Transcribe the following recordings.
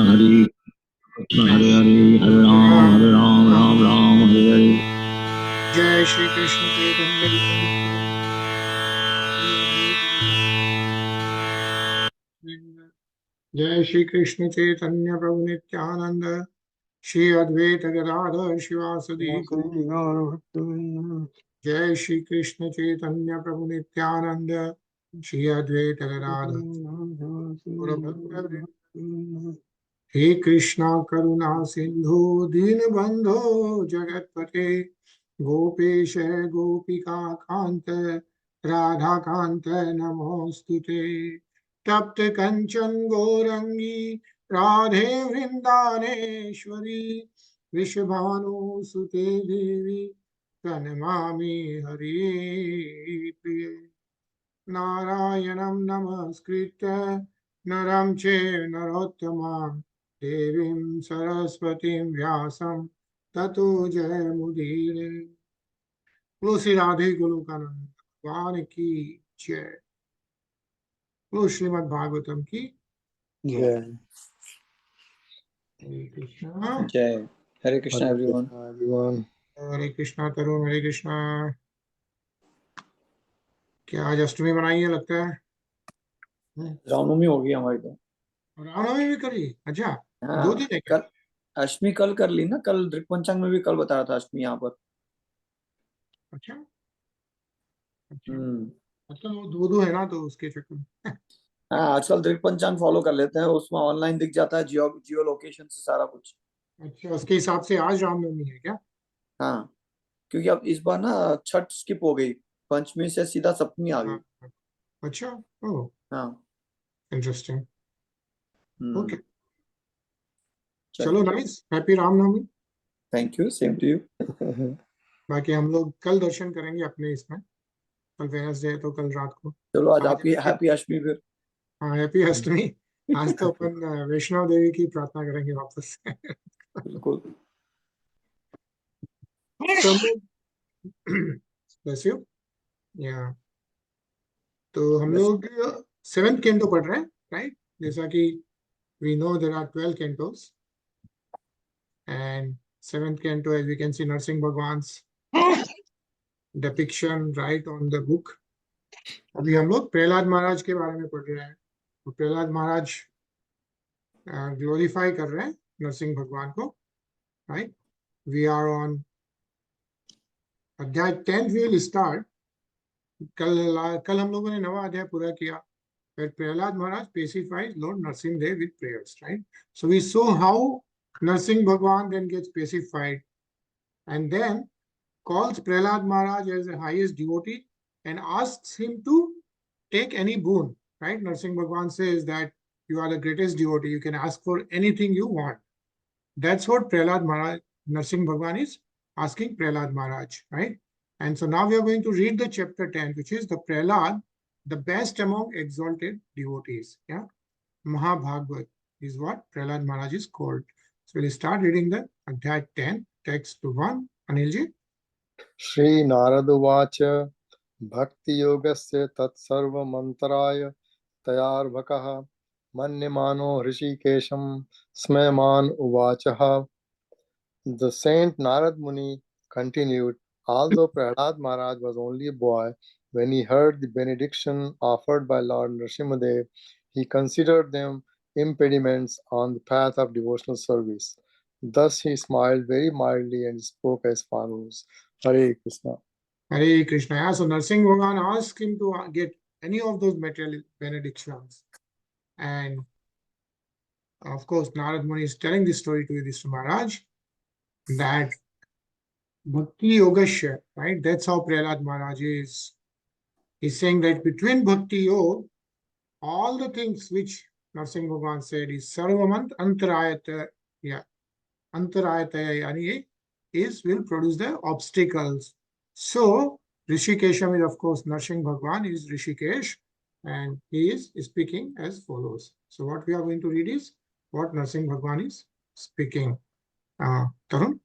Hare Krishna Hare Hare Hare Ram Ram Ram Hare Hare. Jai Shri Krishna Chaitanya Jai Shri Krishna Chaitanya Prabhu Nityananda Shri Advaita Gadadhar Shivasadi Jai Shri Krishna Chaitanya Prabhu Nityananda Shri Advaita Gadadhar He Krishna Karuna Sindhu Dinabandho Jagatpate Gopesha Gopika Kanta Radha Kanta Namostute Tapta Kanchan Gorangi Radhe Vrindaneshwari Vishabhanu Sute Devi Pranamami Hari Priye Narayanam Namaskritya Naram Che Narottamam Devim Saraswatim Vyasam Tato Jayamudire. बोलो श्री राधे गोलोकानंद भगवान की जय। बोलो श्रीमद् भागवतम की जय। हरे कृष्णा। जय। हरे Krishna everyone. हरे कृष्णा तरुण। हरे कृष्णा। क्या आज अष्टमी मनाई है लगता है? रामनवमी हो गई हमारी तो। रामनवमी भी करी? अच्छा। हाँ, 2 दिन है क्या? कल अष्टमी कल कर ली ना, कल दृक पंचांग में भी कल बता रहा था अष्टमी यहाँ पर। अच्छा अच्छा, मतलब वो 2 है ना, तो उसके चक्कर में। हाँ, आजकल दृक पंचांग फॉलो कर लेते हैं, उसमें ऑनलाइन दिख जाता है जियो लोकेशन से सारा कुछ। अच्छा, उसके हिसाब से आज रामनवमी है क्या? हाँ, क्योंकि अब इस बार ना छठ स्किप हो गई, पंचमी से सीधा सप्तमी आ गई। हाँ, अच्छा। ओह, हाँ। इंटरेस्टिंग। ओके, चलो चलिए, nice. Happy Ramnavami. Thank you, same to you. बाकी हम लोग कल दर्शन करेंगे अपने इसमें। कल वेनसडे है तो कल रात को। चलो आज आज आपकी हैप्पी अष्टमी फिर। हाँ, हैप्पी अष्टमी। आज तो अपन वैष्णव देवी की प्रार्थना करेंगे वापस। बिल्कुल। तो हम लोग bless you। या तो हम लोग 7th कैंटो पढ़ रहे हैं, राइट? जैसा कि we know there are 12 cantos, and 7th canto, as we can see, Narsingh Bhagwan's depiction right on the book. अभी हम लोग प्रहलाद महाराज के बारे में पढ़ रहे हैं। तो प्रहलाद महाराज ग्लोरीफाई कर रहे हैं नरसिंह भगवान को, राइट? वी आर ऑन अध्याय 10 विल स्टार्ट। कल हम लोगों ने 9वां अध्याय पूरा किया, where Prahlad Maharaj pacifies Lord Narsingh Dev with prayers, right? So we saw how Narsingh Bhagwan then gets pacified and then calls Prahlad Maharaj as the highest devotee and asks him to take any boon, right? Narsingh Bhagwan says that you are the greatest devotee, you can ask for anything you want. That's what Prahlad Maharaj, Narsingh Bhagwan is asking Prahlad Maharaj, right? And so now we are going to read the chapter 10, which is the Prahlad, the best among exalted devotees. Yeah, Mahabhagavad is what Prahlad Maharaj is called. So we'll start reading the Adhyay 10, text to 1. Anilji. Shri Narad Uvacha Bhakti Yogasya Tatsarvamantaraaya Tayarvakaha Manyamano Hrishikesham Smayman Uvachaha. The Saint Narad Muni continued, although Prahlad Maharaj was only a boy, when he heard the benediction offered by Lord Nrsimhadev, he considered them impediments on the path of devotional service. Thus he smiled very mildly and spoke as follows. Hare Krishna. Hare Krishna. Yeah, so Narsingh Bhagwan asked him to get any of those material benedictions. And of course, Narad Muni is telling this story to Yudhishthira Maharaj that Bhakti Yogasya, right? That's how Prahlad Maharaj is. He's saying that between Bhakti Yoga, all the things which Narsingh Bhagwan said is Sarvamant Antarayata, yeah, Antarayata, yani is will produce the obstacles. So Rishikesham is, of course, Narsingh Bhagwan is Rishikesh, and he is speaking as follows. So what we are going to read is what Narsingh Bhagwan is speaking. Tarun?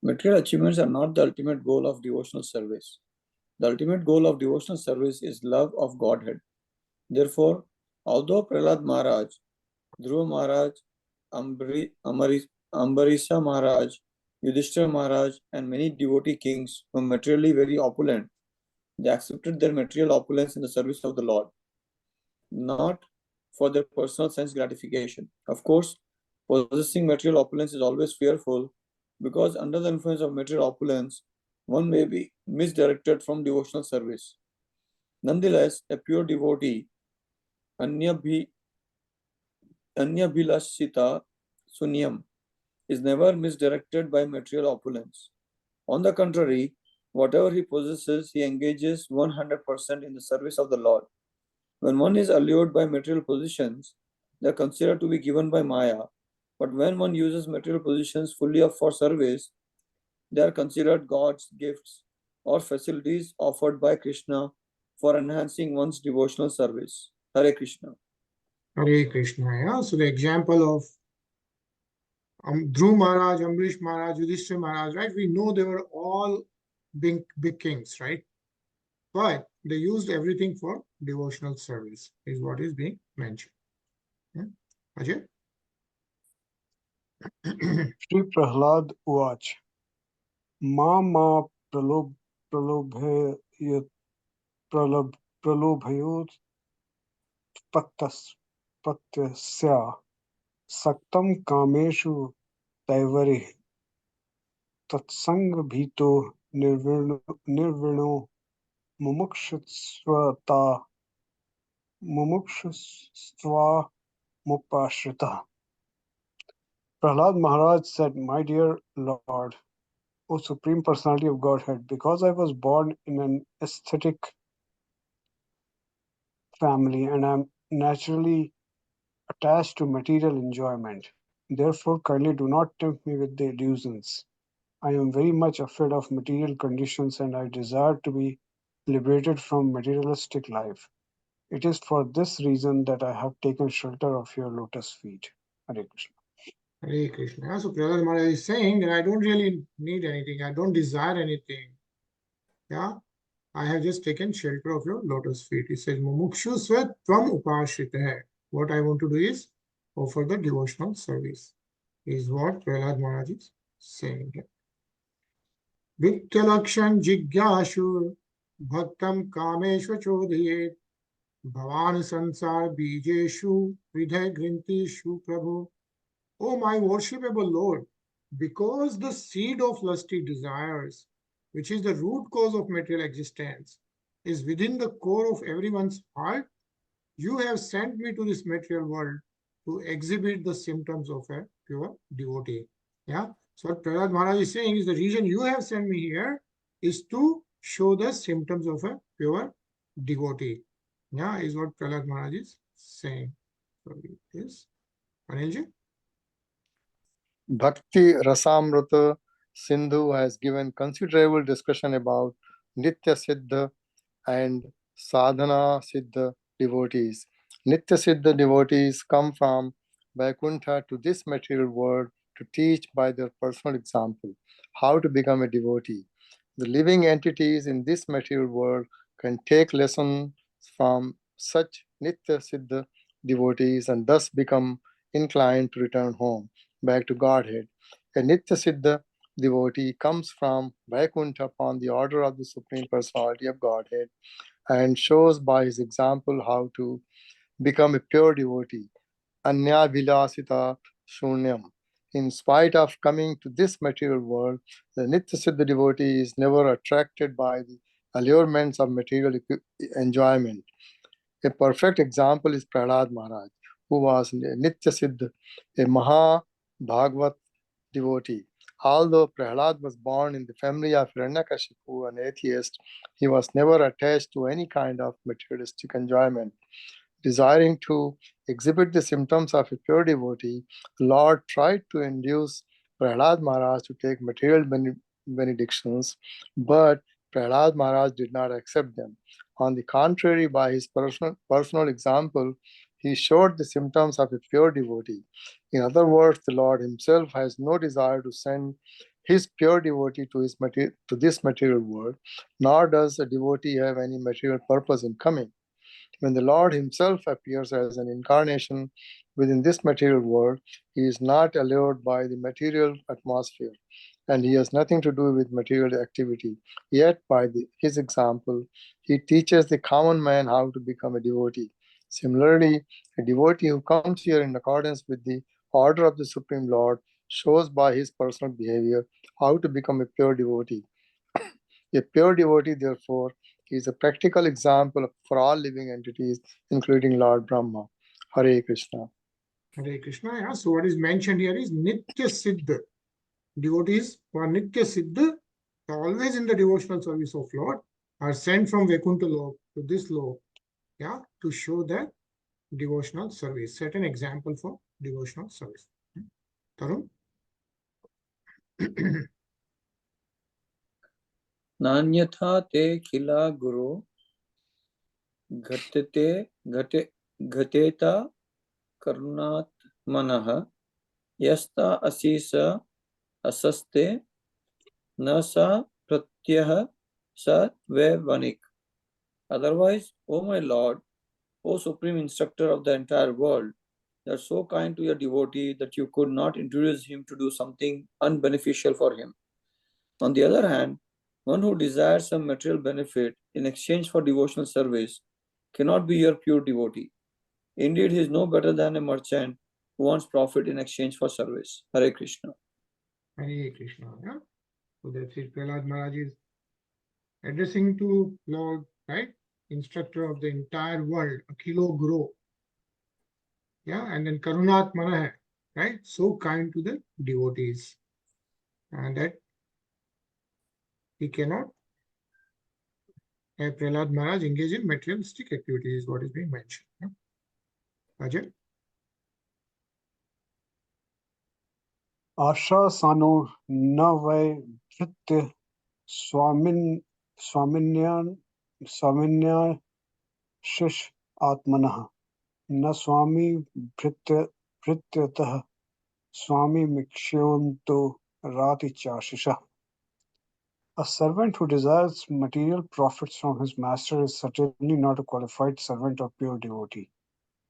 Material achievements are not the ultimate goal of devotional service. The ultimate goal of devotional service is love of Godhead. Therefore, although Prahlāda Maharaj, Dhruva Maharaj, Ambarisha Maharaj, Yudhishthira Maharaj, and many devotee kings were materially very opulent, they accepted their material opulence in the service of the Lord, not for their personal sense gratification. Of course, possessing material opulence is always fearful because under the influence of material opulence, one may be misdirected from devotional service. Nonetheless, a pure devotee, Anyabhilashita Sunyam, is never misdirected by material opulence. On the contrary, whatever he possesses, he engages 100% in the service of the Lord. When one is allured by material positions, they are considered to be given by Maya. But when one uses material positions fully up for service, they are considered God's gifts or facilities offered by Krishna for enhancing one's devotional service. Hare Krishna. Hare Krishna. Yeah. So the example of Dhruv Maharaj, Ambrish Maharaj, Yudhishthira Maharaj, right? We know they were all big kings, right? But they used everything for devotional service, is what is being mentioned. Yeah. Ajay? Shri Prahlāda Uvach Ma pralobhayot patyasya saktam kameshu taivarih tatsang bhito nirvino mumukshusva mupashrita. Prahlāda Maharaj said, "My dear Lord, O Supreme Personality of Godhead, because I was born in an aesthetic family and am naturally attached to material enjoyment. Therefore, kindly do not tempt me with the illusions. I am very much afraid of material conditions and I desire to be liberated from materialistic life. It is for this reason that I have taken shelter of your lotus feet." Hare Krishna. Hare Krishna. So Prahlāda Maharaj is saying that I don't really need anything. I don't desire anything. Yeah. I have just taken shelter of your lotus feet. He says, Mumukshusva tvam upashritaha. What I want to do is offer the devotional service, is what Prahlāda Maharaj is saying here. Vityalakshan jigyashur bhaktam kameshva chodhiyet bhavan sansar bijeshu vidhay grintishu prabhu. O my worshipable Lord, because the seed of lusty desires, which is the root cause of material existence, is within the core of everyone's heart, you have sent me to this material world to exhibit the symptoms of a pure devotee. Yeah. So what Prahlāda Maharaj is saying is the reason you have sent me here is to show the symptoms of a pure devotee. Yeah, is what Prahlāda Maharaj is saying. So it is Anilji. Bhakti Rasamrita Sindhu has given considerable discussion about Nitya Siddha and Sadhana Siddha devotees. Nitya Siddha devotees come from Vaikuntha to this material world to teach by their personal example how to become a devotee. The living entities in this material world can take lessons from such Nitya Siddha devotees and thus become inclined to return home, back to Godhead. A Nitya Siddha devotee comes from Vaikuntha upon the order of the Supreme Personality of Godhead and shows by his example how to become a pure devotee, Anya Vilasita Shunyam. In spite of coming to this material world, the Nitya Siddha devotee is never attracted by the allurements of material enjoyment. A perfect example is Prahlāda Maharaj, who was a Nitya Siddha, a Maha Bhagavat devotee. Although Prahlāda was born in the family of Hiranyakashipu, an atheist, he was never attached to any kind of materialistic enjoyment. Desiring to exhibit the symptoms of a pure devotee, the Lord tried to induce Prahlāda Maharaj to take material benedictions, but Prahlāda Maharaj did not accept them. On the contrary, by his personal example, he showed the symptoms of a pure devotee. In other words, the Lord himself has no desire to send his pure devotee to this material world, nor does a devotee have any material purpose in coming. When the Lord himself appears as an incarnation within this material world, he is not allured by the material atmosphere, and he has nothing to do with material activity. Yet, by his example, he teaches the common man how to become a devotee. Similarly, a devotee who comes here in accordance with the order of the Supreme Lord shows by his personal behavior how to become a pure devotee. A pure devotee, therefore, is a practical example for all living entities, including Lord Brahma. Hare Krishna. Hare Krishna. Yeah. So what is mentioned here is Nitya Siddha. Devotees who are Nitya Siddha, always in the devotional service of Lord, are sent from Vaikuntha Lok to this Lok, yeah, to show that devotional service. Set an example for devotional service. Tarun? Nanyatha te khila guru ghateta karunat manaha yasta asisa asaste nasa pratyah sa vevanik. Otherwise, O my Lord, O Supreme Instructor of the entire world, you are so kind to your devotee that you could not introduce him to do something unbeneficial for him. On the other hand, one who desires some material benefit in exchange for devotional service cannot be your pure devotee. Indeed, he is no better than a merchant who wants profit in exchange for service. Hare Krishna. Hare Krishna. Yeah. So that's it. Prahlāda Maharaj is addressing to Lord, right? Instructor of the entire world, Akhilo Guru. Yeah, and then Karunat Manah, right? So kind to the devotees. And that he cannot have Prahlāda Maharaj engage in materialistic activities, is what is being mentioned. Yeah? Ajay? Asha sano na vai vritya स्वामिन्या shish atmanah na swami भृत्यतः swami mikshyanto rati chashisha. A servant who desires material profits from his master is certainly not a qualified servant or pure devotee.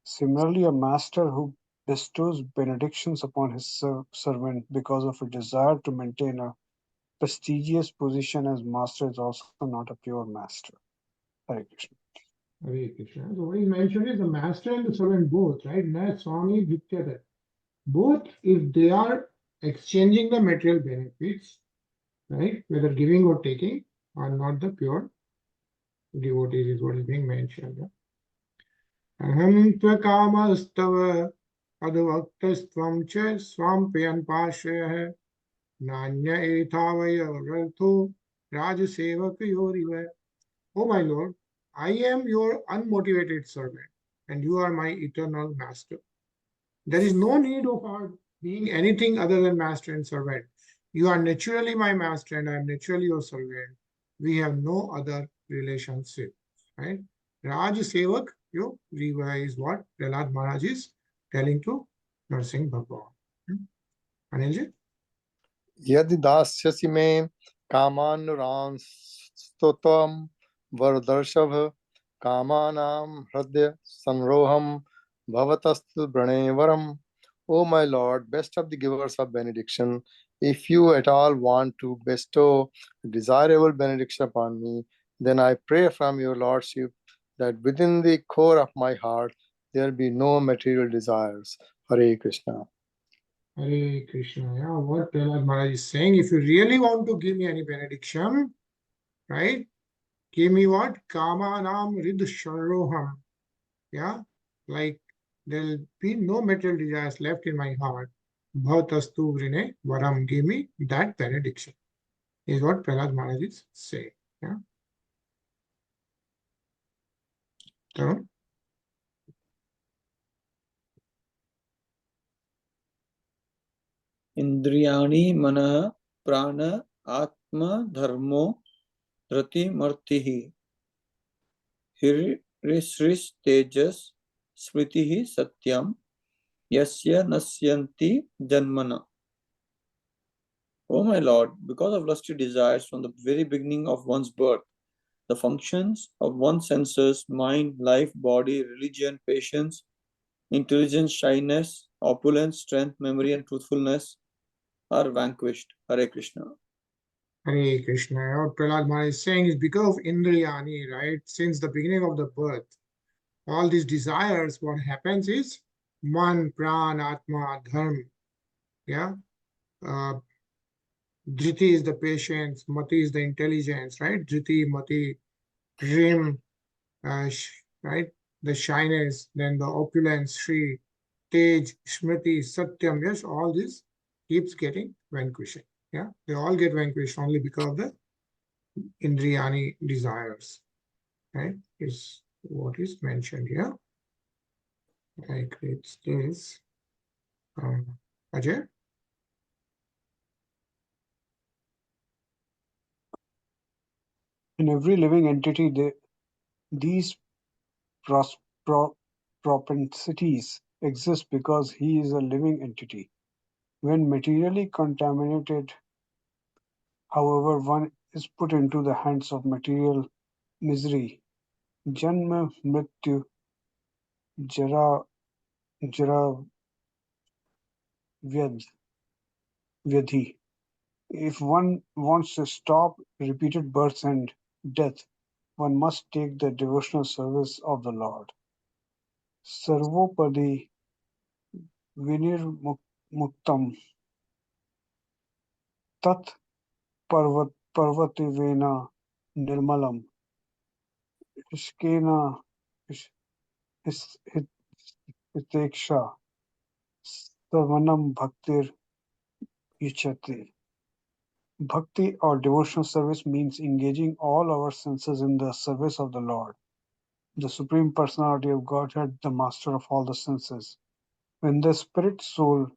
Similarly, a master who bestows benedictions upon his servant because of a desire to maintain a prestigious position as master is also not a pure master. Hare Krishna. Hare Krishna. So what is mentioned is the master and the servant both, right? Na Swami Bhityata. Both, if they are exchanging the material benefits, right, whether giving or taking, are not the pure devotees, is what is being mentioned. Aham tvakamasthava advaktastvam cha swam payan pashrayah nanya ethavaya rartho rajasevakayoriva. Oh my Lord, I am your unmotivated servant and you are my eternal master. There is no need of our being anything other than master and servant. You are naturally my master and I am naturally your servant. We have no other relationship, right? Raj Sevak, you revise what Prahlāda Maharaj is telling to Narsingh Bhagwan. Anilji? Yadi dasyasi me kamanurang stotam vardarshav kamanam hridya sanroham bhavatastu branevaram. O my Lord, best of the givers of benediction, if you at all want to bestow desirable benediction upon me, then I pray from your Lordship that within the core of my heart there be no material desires. Hare Krishna. Hare Krishna. Yeah, what Prahlāda Maharaj is saying, if you really want to give me any benediction, right, give me what? Kamanam rid sharoham. Yeah, like there will be no material desires left in my heart. Bhavatastu vrine varam, give me that benediction, is what Prahlāda Maharaj is saying. Yeah. So, Indriyani mana prana atma dharmo rati martihi hirishrish tejas smritihi satyam yasya nasyanti janmana. O my Lord, because of lusty desires from the very beginning of one's birth, the functions of one's senses, mind, life, body, religion, patience, intelligence, shyness, opulence, strength, memory, and truthfulness are vanquished. Hare Krishna. Hare Krishna. What Prahlāda Maharaj is saying is because of Indriyani, right? Since the beginning of the birth, all these desires, what happens is Man, Pran, Atma, Dharma. Yeah. Dhriti is the patience, Mati is the intelligence, right? Dhriti, Mati, Rim, right? The shyness, then the opulence, Shri, Tej, Smriti, Satyam. Yes, all this keeps getting vanquishing. Yeah, they all get vanquished only because of the Indriyani desires, right? Is what is mentioned here. Like it's this. Ajay? In every living entity, these propensities exist because he is a living entity. When materially contaminated, however, one is put into the hands of material misery, Janma, Mrityu, Jara, Vyadhi. If one wants to stop repeated births and death, one must take the devotional service of the Lord. Sarvopadi Vinirmuktam Tat Parvativena Nirmalam Ishkena Hiteksha Savanam Bhaktir Yuchati. Bhakti or devotional service means engaging all our senses in the service of the Lord, the Supreme Personality of Godhead, the Master of all the senses. When the spirit soul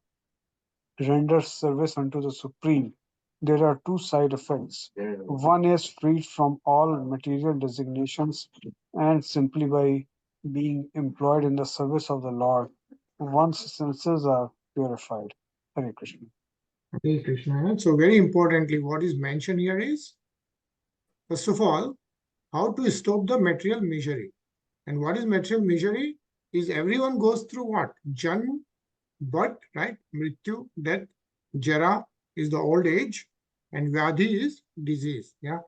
renders service unto the Supreme, there are two side effects. One is freed from all material designations, and simply by being employed in the service of the Lord, one's senses are purified. Hare Krishna. Hare Krishna. So very importantly, what is mentioned here is, first of all, how to stop the material misery. And what is material misery? Is everyone goes through what? Janma, birth, right? Mrityu, death. Jara is the old age, and Vyadhi is disease. Yeah.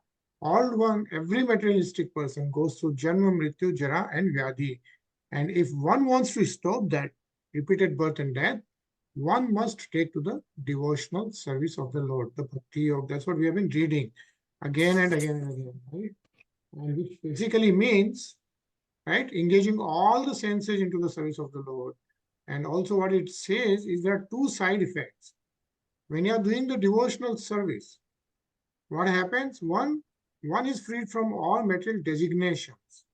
Every materialistic person goes through Janma, Mrityu, Jara, and Vyadhi. And if one wants to stop that repeated birth and death, one must take to the devotional service of the Lord, the Bhakti Yoga. That's what we have been reading again and again and again, right? And which basically means, right, engaging all the senses into the service of the Lord. And also what it says is there are two side effects. When you are doing the devotional service, what happens? One is freed from all material designations.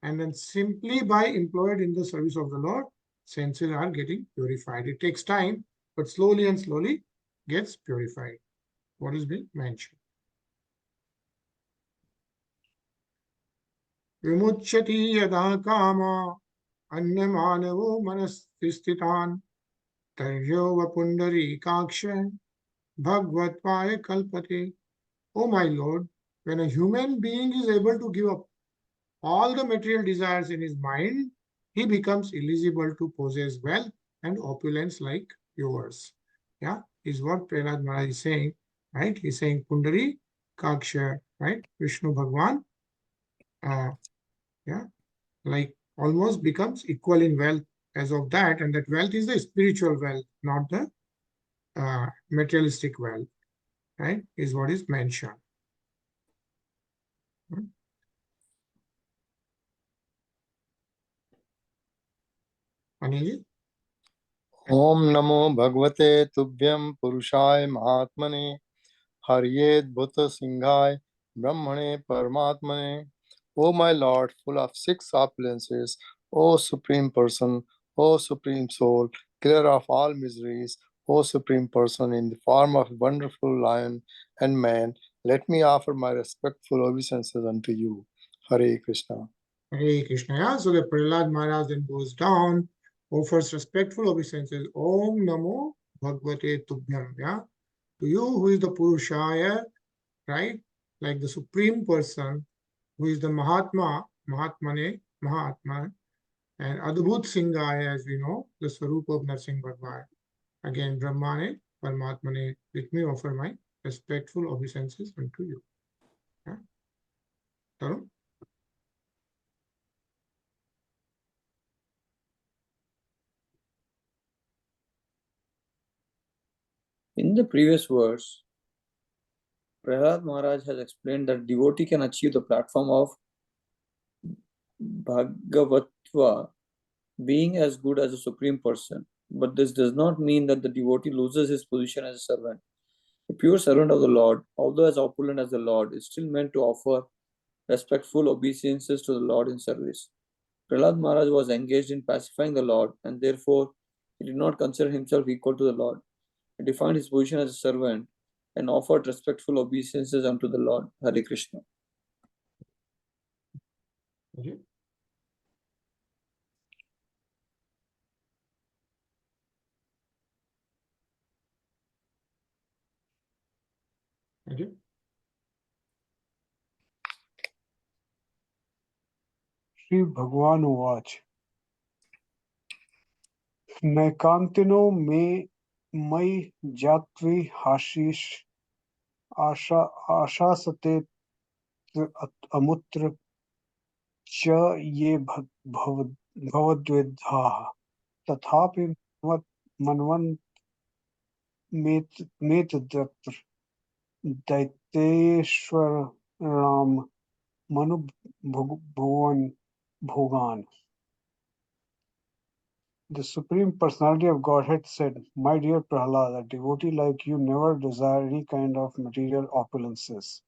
And then simply by employed in the service of the Lord, senses are getting purified. It takes time, but slowly and slowly gets purified. What is being mentioned? Vimuchyati yada kama anyamanavu manasthisthitan taryo vapundari kaksha bhagvatvaya kalpate. Oh my Lord, when a human being is able to give up all the material desires in his mind, he becomes eligible to possess wealth and opulence like yours. Yeah, is what Prahlāda Maharaj is saying, right? He's saying Pundari Kaksha, right? Vishnu Bhagwan, yeah, like almost becomes equal in wealth as of that, and that wealth is the spiritual wealth, not the materialistic wealth, right? Is what is mentioned. Anil? Om Namo Bhagavate Tubhyam Purushaya Mahatmane Haryed Bhuta Singhai Brahmane Paramatmane. O my Lord, full of six opulences, O Supreme Person, O Supreme Soul, clear of all miseries, O Supreme Person, in the form of a wonderful lion and man, let me offer my respectful obeisances unto you. Hare Krishna. Hare Krishna. Yeah? So the Prahlāda Maharaj then goes down, offers respectful obeisances. Om Namo Bhagavate Tubhyam. Yeah? To you who is the Purushaya, right? Like the Supreme Person, who is the Mahatma, Mahatmane, Mahatma, and Adbhut Singha, as we know, the Swarup of Narsingh Bhagwan. Again, Brahmane, Paramatmane, let me offer my respectful obeisances unto you. Yeah. Tarun? In the previous verse, Prahlāda Maharaj has explained that devotee can achieve the platform of Bhagavatva, being as good as a supreme person. But this does not mean that the devotee loses his position as a servant. A pure servant of the Lord, although as opulent as the Lord, is still meant to offer respectful obeisances to the Lord in service. Prahlāda Maharaj was engaged in pacifying the Lord, and therefore he did not consider himself equal to the Lord. He defined his position as a servant and offered respectful obeisances unto the Lord. Hare Krishna. Okay. Okay. Shri Bhagwan Uvacha. Naikantino me mai jatvi hashish asha sate amutra cha ye bhavadvidha tathapi manvan metadatra daiteshwar ram manu bhuvan bhogan. The Supreme Personality of Godhead said, "My dear Prahlāda, a devotee like you never desire any kind of material opulences,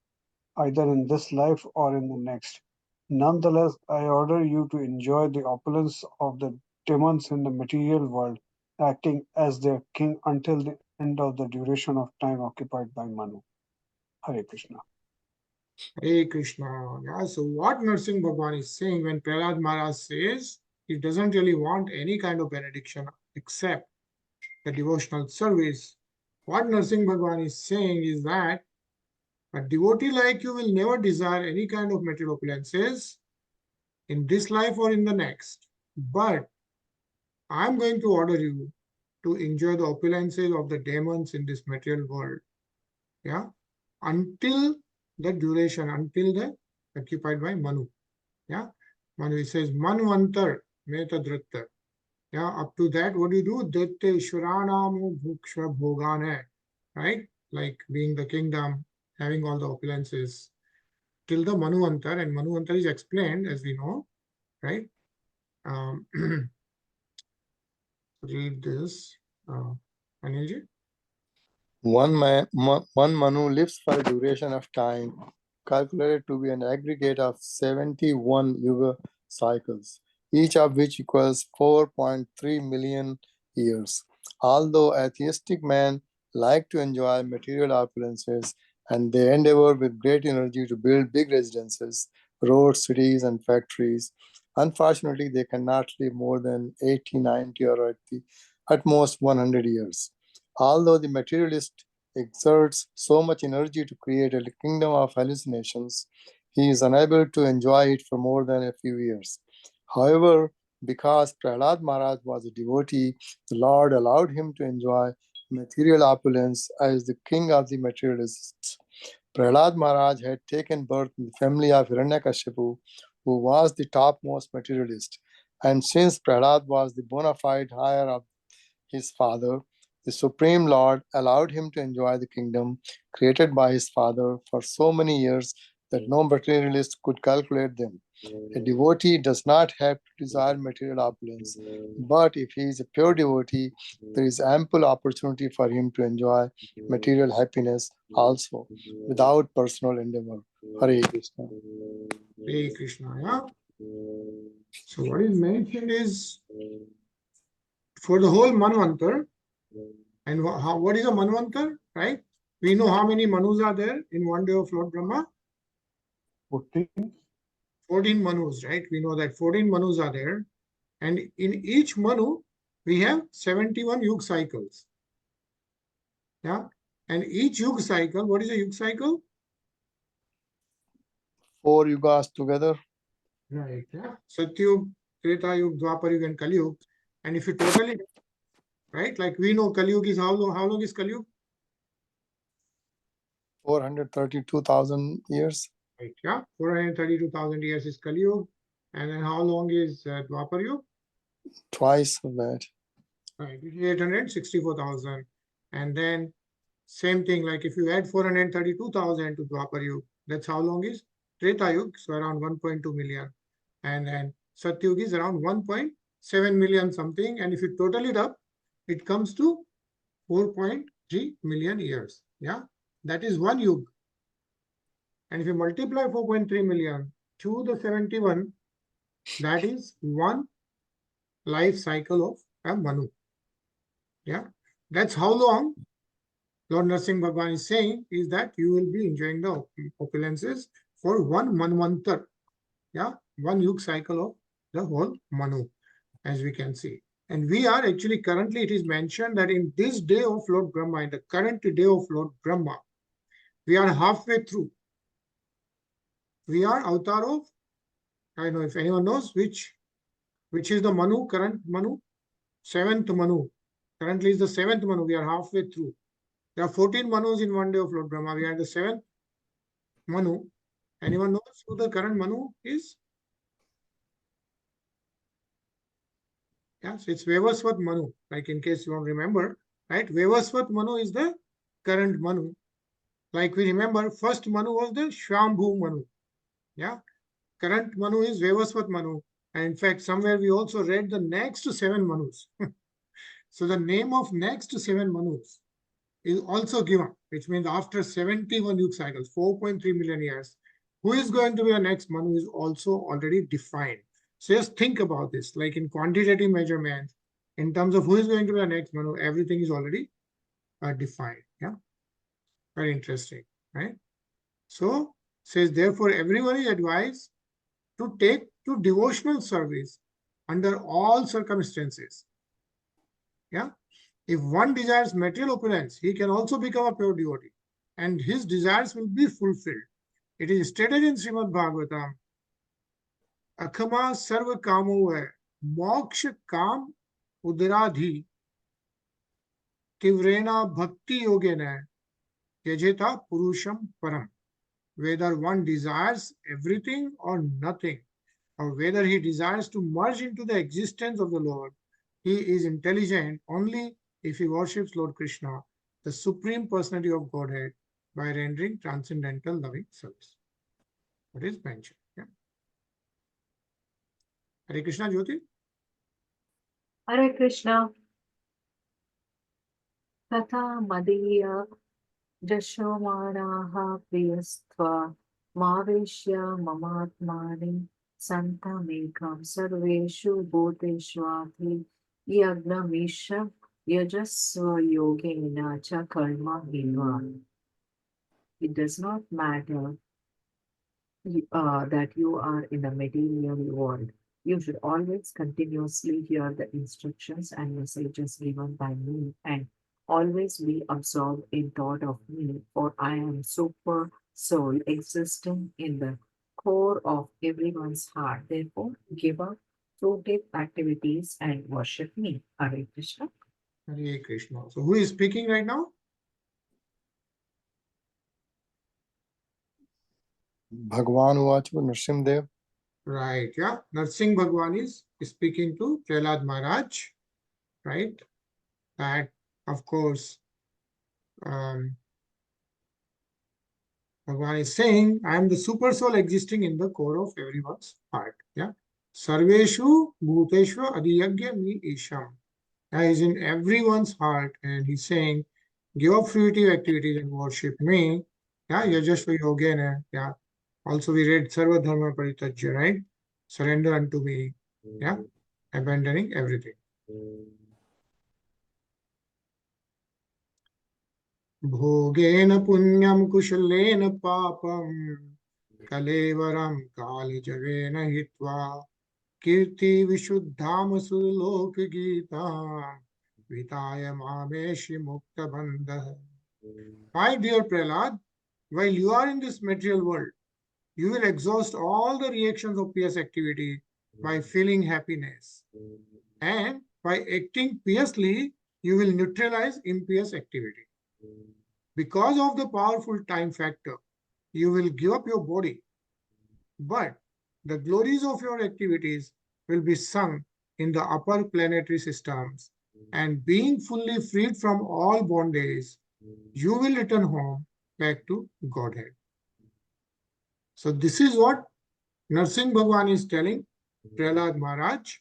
either in this life or in the next. Nonetheless, I order you to enjoy the opulence of the demons in the material world, acting as their king until the end of the duration of time occupied by Manu." Hare Krishna. Hare Krishna. Yeah, so what Narsingh Bhagwan is saying when Prahlāda Maharaj says he doesn't really want any kind of benediction except the devotional service, what Narsingh Bhagwan is saying is that a devotee like you will never desire any kind of material opulences in this life or in the next. But I'm going to order you to enjoy the opulences of the demons in this material world. Yeah, until the duration, until the occupied by Manu. Yeah, Manu says Manvantar Metadritta. Yeah, up to that, what do you do? Datte Shuranamu Bhuksha Bhogane. Right? Like being the kingdom, having all the opulences till the Manuvantar, and Manuvantar is explained as we know, right? Read this, Anilji. One Manu lives for a duration of time calculated to be an aggregate of 71 yuga cycles, each of which equals 4.3 million years. Although atheistic men like to enjoy material opulences and they endeavor with great energy to build big residences, roads, cities, and factories, unfortunately, they cannot live more than 80, 90, or at most 100 years. Although the materialist exerts so much energy to create a kingdom of hallucinations, he is unable to enjoy it for more than a few years. However, because Prahlāda Maharaj was a devotee, the Lord allowed him to enjoy material opulence as the king of the materialists. Prahlāda Maharaj had taken birth in the family of Hiranyakashipu, who was the topmost materialist. And since Prahlāda was the bona fide heir of his father, the Supreme Lord allowed him to enjoy the kingdom created by his father for so many years that no materialist could calculate them. A devotee does not have to desire material opulence, but if he is a pure devotee, there is ample opportunity for him to enjoy material happiness also without personal endeavor. Hare Krishna. Hare Krishna. Yeah. So what is mentioned is for the whole Manvantar. And what is a Manvantar, right? We know how many Manus are there in one day of Lord Brahma? 14. 14 Manus, right? We know that 14 Manus are there. And in each Manu, we have 71 Yug cycles. Yeah. And each Yug cycle, what is a Yug cycle? 4 yugas together. Right. Yeah. Satyug, Treta Yug, Dwapar Yug, and Kali Yug. And if you totally, right, like we know Kali Yug is how long? How long is Kali Yug? 432,000 years. Right. Yeah. 432,000 years is Kali Yug. And then how long is Dwapar Yug? Twice of that. Right. 864,000. And then same thing, like if you add 432,000 to Dwapar Yug, that's how long is Treta Yug? So around 1.2 million. And then Satyug is around 1.7 million something. And if you total it up, it comes to 4.3 million years. Yeah, that is one yug. And if you multiply 4.3 million to the 71, that is one life cycle of a Manu. Yeah, that's how long Lord Narsingh Bhagwan is saying is that you will be enjoying the opulences for one Manvantar. Yeah, one yug cycle of the whole Manu, as we can see. And we are actually currently, it is mentioned that in this day of Lord Brahma, in the current day of Lord Brahma, we are halfway through. We are avatar of, I don't know if anyone knows which is the Manu, current Manu, 7th Manu. Currently is the 7th Manu. We are halfway through. There are 14 Manus in one day of Lord Brahma. We are the 7th Manu. Anyone knows who the current Manu is? Yeah, so it's Vevasvat Manu, like in case you don't remember, right? Vevasvat Manu is the current Manu. Like we remember, first Manu was the Shambhu Manu. Yeah, current Manu is Vevasvat Manu. And in fact, somewhere we also read the next 7 Manus. So the name of next 7 Manus is also given, which means after 71 yug cycles, 4.3 million years, who is going to be the next Manu is also already defined. So just think about this, like in quantitative measurements, in terms of who is going to be the next Manu, everything is already defined. Yeah, very interesting, right? So says, therefore, everyone is advised to take to devotional service under all circumstances. Yeah. If one desires material opulence, he can also become a pure devotee, and his desires will be fulfilled. It is stated in Srimad Bhagavatam, Akhama sarva kamo hai, moksha kam udaradhi, tivrena bhakti yogena, yajeta purusham param. Whether one desires everything or nothing, or whether he desires to merge into the existence of the Lord, he is intelligent only if he worships Lord Krishna, the Supreme Personality of Godhead, by rendering transcendental loving service. That is mentioned. Yeah. Hare Krishna, Jyoti. Hare Krishna. Tata Madhya Jashomanaha Priyastva Maveshya Mamatmani Santamekam Sarveshu Bhuteshwati Yagnamisha Yajasva Yogena Cha Karma Hinva. It does not matter that you are in the material world. You should always continuously hear the instructions and messages given by me and always be absorbed in thought of me, for I am super soul existing in the core of everyone's heart. Therefore, give up fruitive activities and worship me. Hare Krishna. Hare Krishna. So who is speaking right now? Bhagwan Uvacha Nrsimhadev. Right, yeah. Narsingh Bhagwan is speaking to Prahlāda Maharaj, right? That, of course, Bhagwan is saying, I am the super soul existing in the core of everyone's heart. Yeah. Sarveshu Bhuteshwa Adiyagya Mi Isham. Is in everyone's heart, and he's saying, give up fruitive activities and worship me. Yeah, Yajasva Yogena. Yeah. Also, we read Sarva Dharma Paritajya, right? Surrender unto me. Yeah. Abandoning everything. Bhogena punyam kushalena papam kalevaram kalijavena hitva kirti vishuddham suloka gita vitaya mameshi mukta bandha. My dear Prahlāda, while you are in this material world, you will exhaust all the reactions of pious activity by feeling happiness. And by acting piously, you will neutralize impious activity. Because of the powerful time factor, you will give up your body, but the glories of your activities will be sung in the upper planetary systems, and being fully freed from all bondage, you will return home back to Godhead. So this is what Narsingh Bhagwan is telling Prahlāda Maharaj,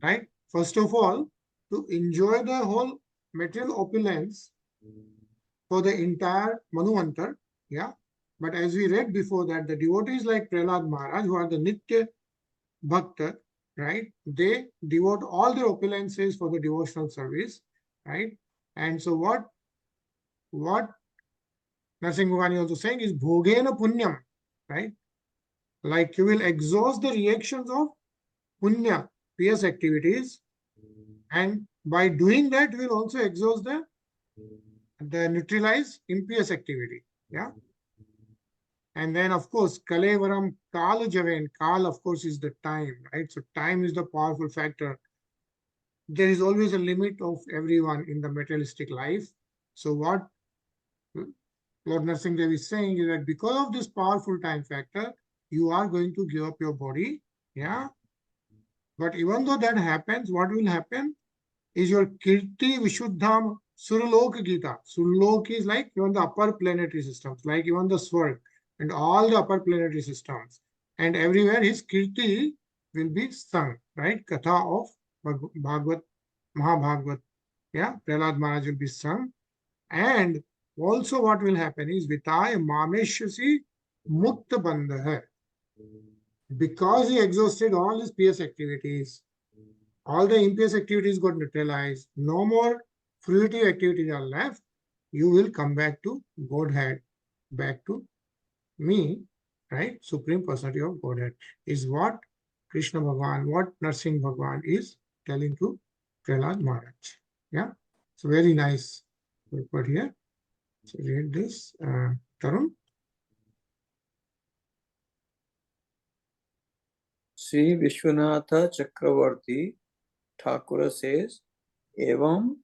right? First of all, to enjoy the whole material opulence for the entire Manuvantar, yeah. But as we read before that, the devotees like Prahlāda Maharaj, who are the Nitya Bhakta, right? They devote all their opulences for the devotional service, right? And so what Narsingh Bhagwan is also saying is Bhogena Punyam, right? Like you will exhaust the reactions of Punya, pious activities, and by doing that, you will also exhaust the neutralize impious activity, yeah. And then, of course, Kalevaram Kal Javen. Kal, of course, is the time, right? So time is the powerful factor. There is always a limit of everyone in the materialistic life. So what Lord Narsingh Dev is saying is that because of this powerful time factor, you are going to give up your body, yeah. But even though that happens, what will happen is your Kirti Vishuddham Surlok Gita. Surlok is like even the upper planetary systems, like even the Swarg and all the upper planetary systems. And everywhere his Kirti will be sung, right? Katha of Bhagavad, Mahabhagavat, yeah, Prahlāda Maharaj will be sung. And also what will happen is Vitaya Mameshasi Mukta Bandha. Because he exhausted all his pious activities, all the impious activities got neutralized, no more fruitive activities are left, you will come back to Godhead, back to me, right? Supreme Personality of Godhead is what Krishna Bhagavan, what Narsingh Bhagavan is telling to Prahlāda Maharaj. Yeah, so very nice put here. So read this, Tarun. Sri Vishwanatha Chakravarti Thakur says, Evam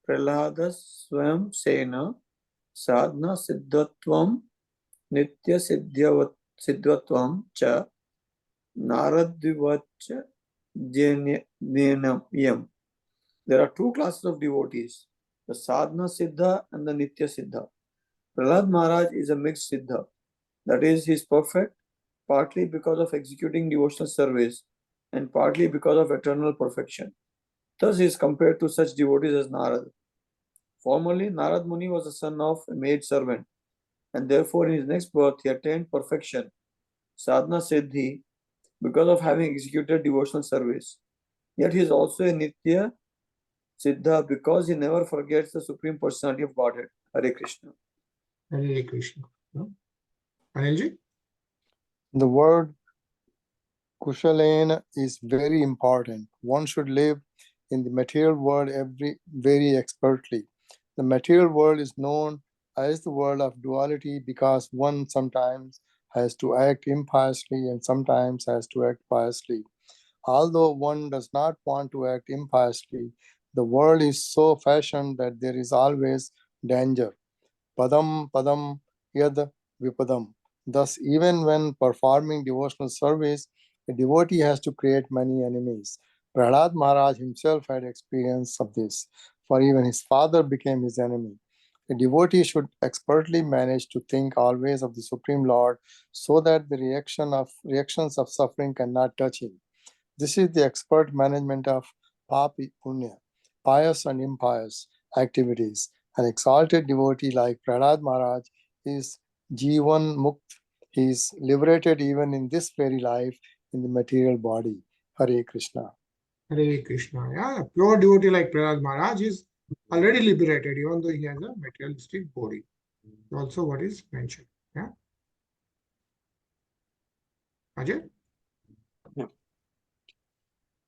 Prahlāda Swam Sena Sadhana Siddhatvam Nitya Siddhatvam Cha Naradvivacha Jnanam. There are two classes of devotees, the Sadhana Siddha and the Nitya Siddha. Prahlāda Maharaj is a mixed Siddha. That is, he is perfect, partly because of executing devotional service and partly because of eternal perfection. Thus, he is compared to such devotees as Narad. Formerly, Narad Muni was the son of a maid servant, and therefore in his next birth he attained perfection, sadhana siddhi, because of having executed devotional service. Yet he is also a nitya siddha because he never forgets the Supreme Personality of Godhead. Hare Krishna. Hare Krishna. No? Anilji? The word Kushalena is very important. One should live in the material world very expertly. The material world is known as the world of duality because one sometimes has to act impiously and sometimes has to act piously. Although one does not want to act impiously, the world is so fashioned that there is always danger. Padam padam yad vipadam. Thus, even when performing devotional service, a devotee has to create many enemies. Prahlāda Maharaj himself had experience of this, for even his father became his enemy. A devotee should expertly manage to think always of the Supreme Lord so that the reactions of suffering cannot touch him. This is the expert management of papi punya, pious and impious activities. An exalted devotee like Prahlāda Maharaj is Jivan Mukt. He is liberated even in this very life in the material body. Hare Krishna. Hare Krishna. Yeah, a pure devotee like Prahlāda Maharaj is already liberated, even though he has a materialistic body. Also, what is mentioned. Yeah. Ajay?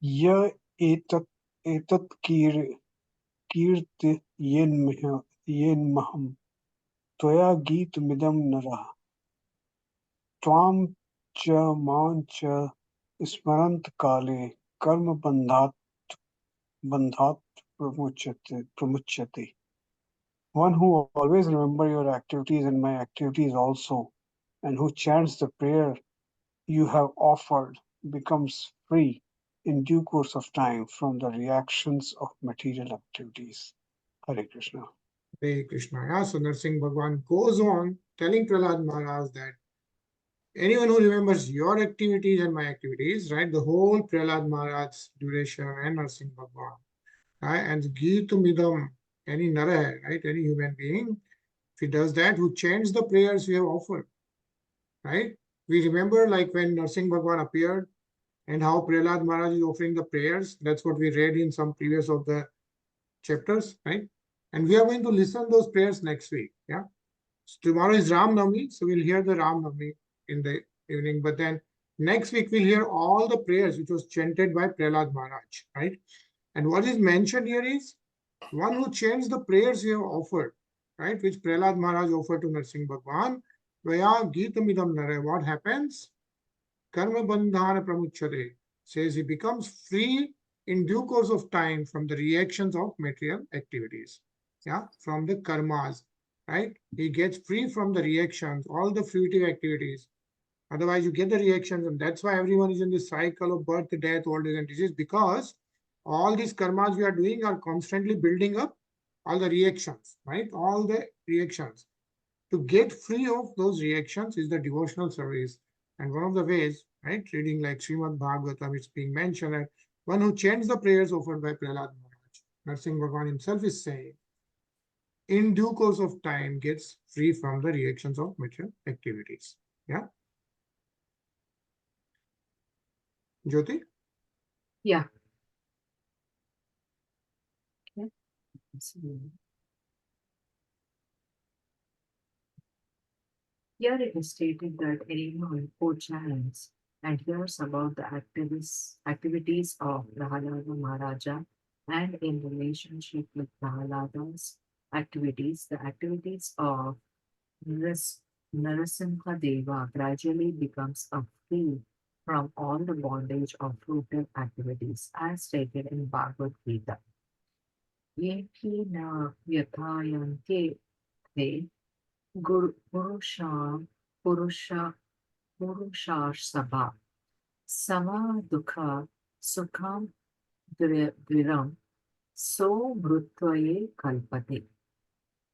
Ya etat kirti yen maham Tvaya geet midam narah Tvam च मां च स्मरन्त काले कर्म bandhat pramuchyate. One who always remember your activities and my activities also, and who chants the prayer you have offered, becomes free in due course of time from the reactions of material activities. Hare Krishna. Hare Krishna. Yeah, so Narsingh Bhagwan goes on telling Prahlāda Maharaj that anyone who remembers your activities and my activities, right, the whole Prahlāda Maharaj's duration and Narsingh Bhagwan, right, and Geetu Midam, any Nara, right, any human being, if he does that, who chants the prayers we have offered, right? We remember like when Narsingh Bhagwan appeared and how Prahlāda Maharaj is offering the prayers. That's what we read in some previous of the chapters, right? And we are going to listen those prayers next week. Yeah. So tomorrow is Ram Navami, so we'll hear the Ram Navami in the evening. But then next week we'll hear all the prayers which was chanted by Prahlāda Maharaj, right? And what is mentioned here is one who chants the prayers we have offered, right? Which Prahlāda Maharaj offered to Narsingh Bhagwan. Vaya Geetamidam Nare. What happens? Karma bandhana pramuchate, says he becomes free in due course of time from the reactions of material activities. Yeah, from the karmas, right? He gets free from the reactions, all the fruitive activities. Otherwise, you get the reactions, and that's why everyone is in this cycle of birth, death, old age, and disease, because all these karmas we are doing are constantly building up all the reactions, right? All the reactions. To get free of those reactions is the devotional service. And one of the ways, right, reading like Srimad Bhagavatam, it's being mentioned that one who chants the prayers offered by Prahlāda Maharaj, Narsingh Bhagwan himself is saying, in due course of time gets free from the reactions of material activities. Yeah. Jyoti? Yeah. Okay. Here it is stated that anyone who chants and hears about the activities of Prahlāda Maharaja and in relationship with Prahlāda's activities, the activities of Narasimha Deva gradually becomes a free from all the bondage of fruitive activities, as stated in Bhagavad Gita. Yehi na yathayante te Purusha Sabha Sama Dukha Sukham Dviram So Brutvaye Kalpate.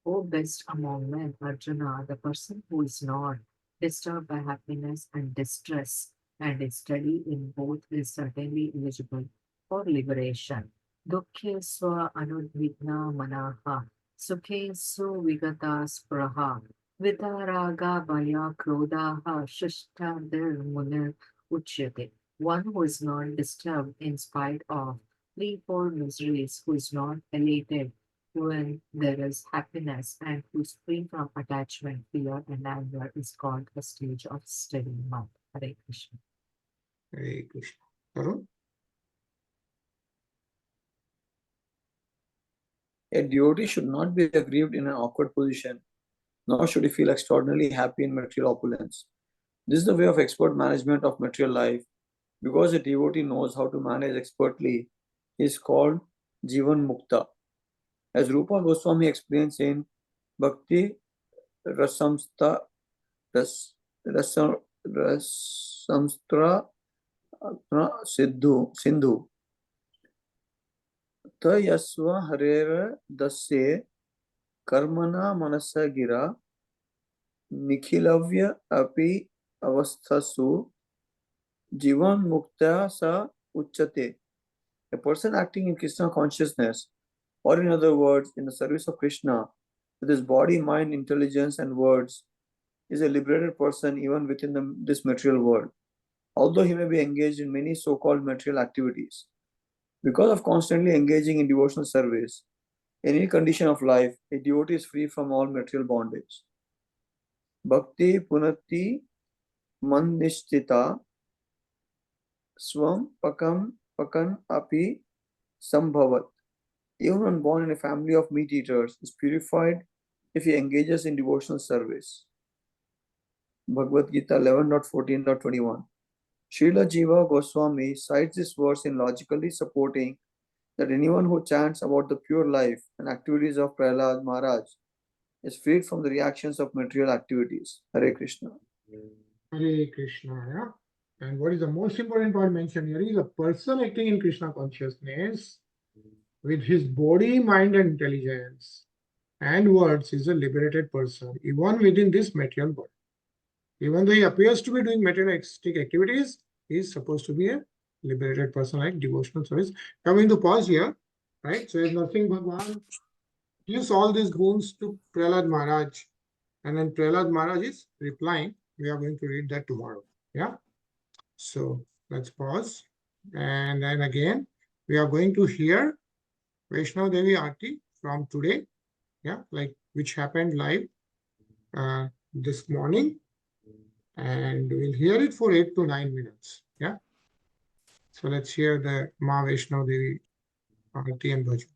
O best among men, Arjuna, the person who is not disturbed by happiness and distress and is steady in both is certainly eligible for liberation. Dukkhe swa anudvigna manaha, sukhe su vigata spraha, vitaraga bhaya krodaha shishtadir munir uchyate. One who is not disturbed in spite of threefold miseries, who is not elated when there is happiness and who is free from attachment, fear, and anger is called a stage of steady mind. Hare Krishna. Hare Krishna. Tarun? A devotee should not be aggrieved in an awkward position, nor should he feel extraordinarily happy in material opulence. This is the way of expert management of material life. Because a devotee knows how to manage expertly, he is called Jivan Mukta. As Rupa Goswami explains in Bhakti Rasamstra Sindhu, Tayasva Harera Dasye Karmana Manasa Gira Nikhilavya Api Avasthasu Jivan Mukta Sa Uchate. A person acting in Krishna consciousness, or in other words, in the service of Krishna, with his body, mind, intelligence, and words, is a liberated person even within this material world, although he may be engaged in many so-called material activities. Because of constantly engaging in devotional service, in any condition of life, a devotee is free from all material bondage. Bhakti punati mannishtita swam pakan api sambhavat. Even when born in a family of meat eaters, is purified if he engages in devotional service. Bhagavad Gita 11.14.21. Srila Jiva Goswami cites this verse in logically supporting that anyone who chants about the pure life and activities of Prahlāda Maharaj is freed from the reactions of material activities. Hare Krishna. Hare Krishna. Yeah? And what is the most important point mentioned here is a person acting in Krishna consciousness with his body, mind, and intelligence and words is a liberated person, even within this material world. Even though he appears to be doing materialistic activities, he is supposed to be a liberated person like devotional service. Coming to pause here, right? So there's nothing Bhagwan gives all these boons to Prahlāda Maharaj. And then Prahlāda Maharaj is replying. We are going to read that tomorrow. Yeah. So let's pause. And then again, we are going to hear Vaishnav Devi Aarti from today. Yeah, like which happened live this morning. And we'll hear it for 8 to 9 minutes. Yeah. So let's hear the Ma Vaishnav Devi Aarti and Bhajan.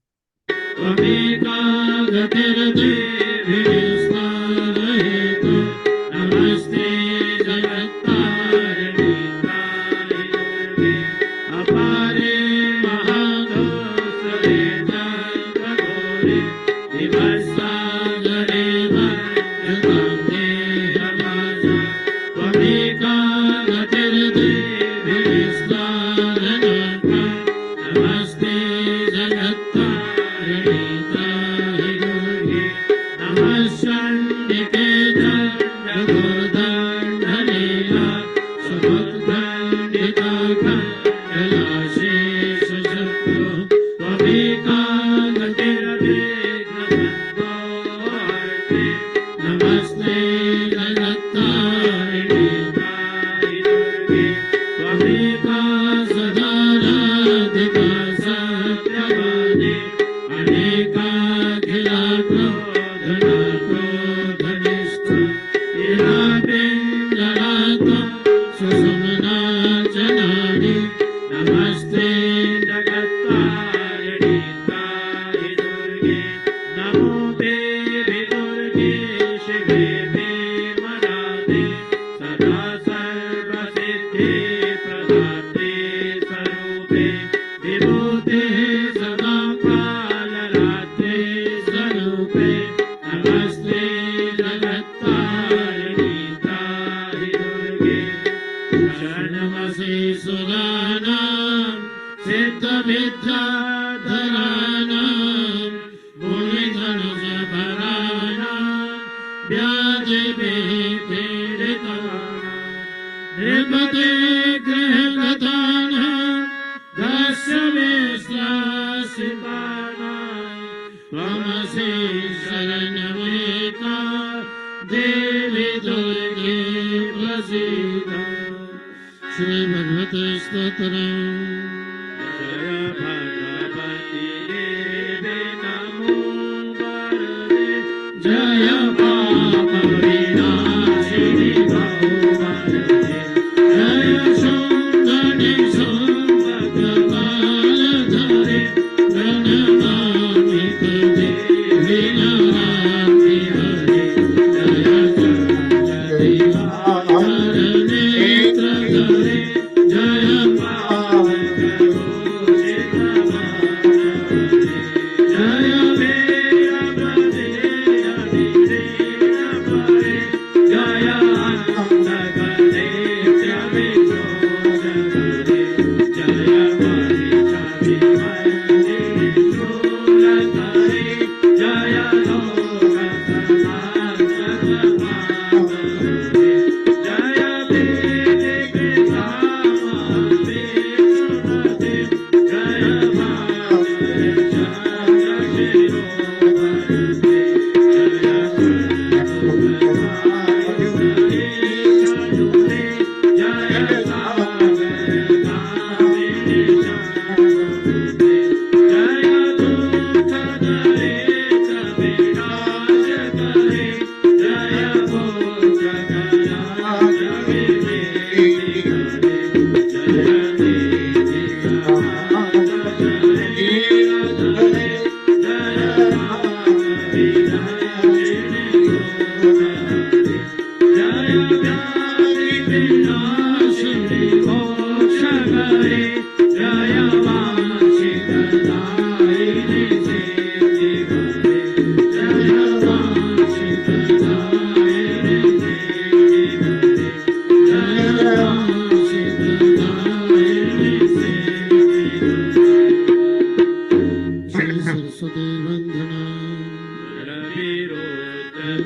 Saraswati वंदना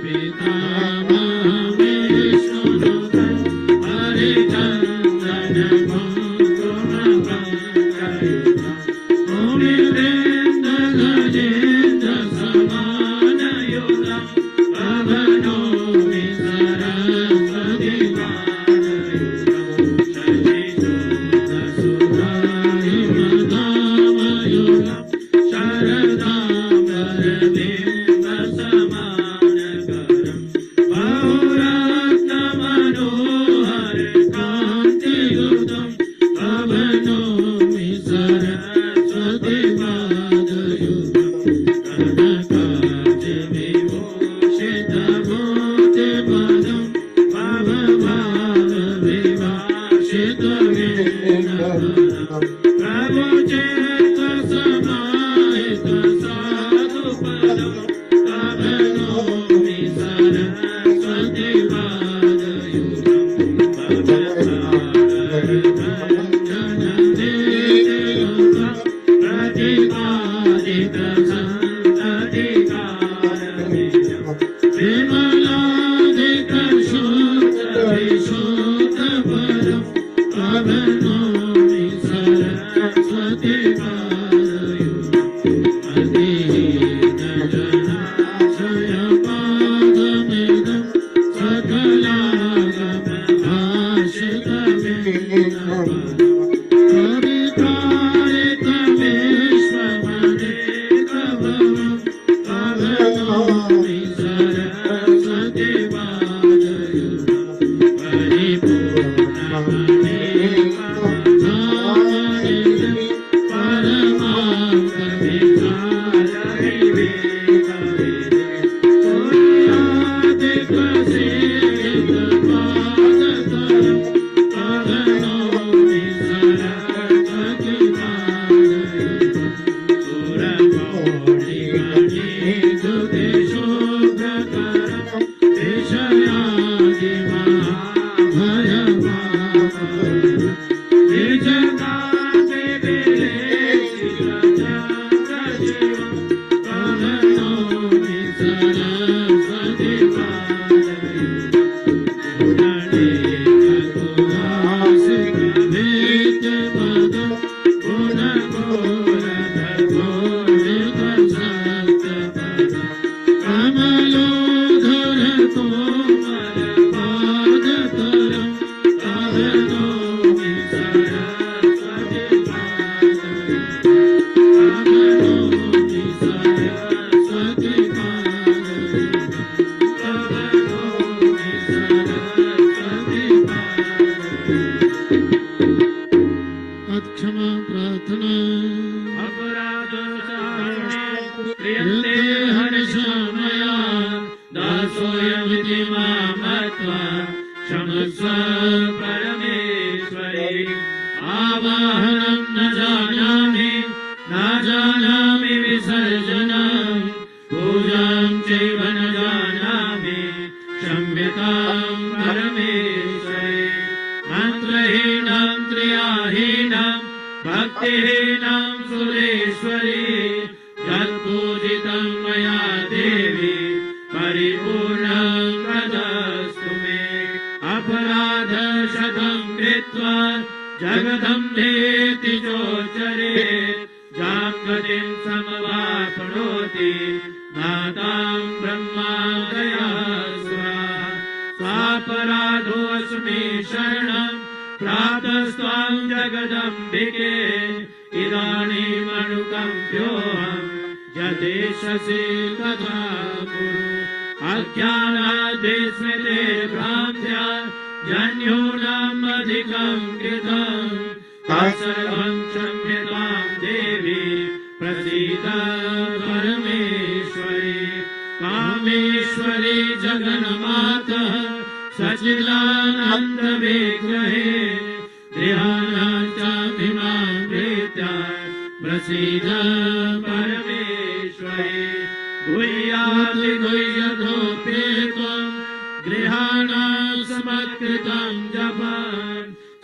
पितामह विष्णु हरि चंदन गजेन्द्र समान युगम भवनोमि सरस्वती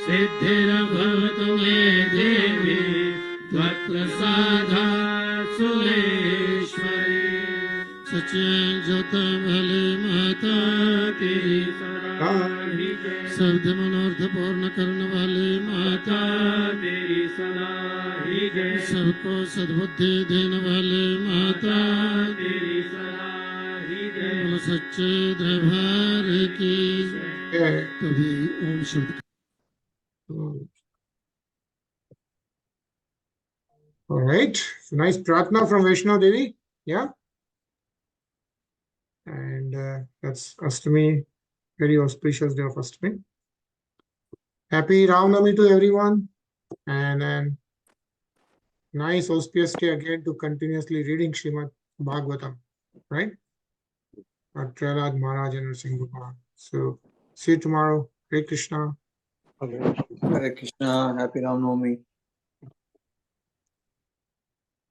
सिद्धिर्भवतु मे देवी त्वत्प्रसादात् सुले सच्चे जाता वाले माता तेरी सराही जय शब्द मनोर्थ पूर्ण करने वाले माता तेरी सराही जय सबको सद्बुद्धि देने वाले माता तेरी सराही जय बोलो सच्चे दरबार की जय कभी ओम शब्द All right, so nice pratna from Vaishnav Devi. Yeah, and that's Ashtami, very auspicious day of Ashtami. Happy Ram Navami to everyone, and then nice auspicious day again to continuously reading Srimad Bhagavatam, right? Prahlāda Maharaj and Singh Bhagwan. So see you tomorrow. Hare Krishna. Hare Krishna. Happy Ram Navami.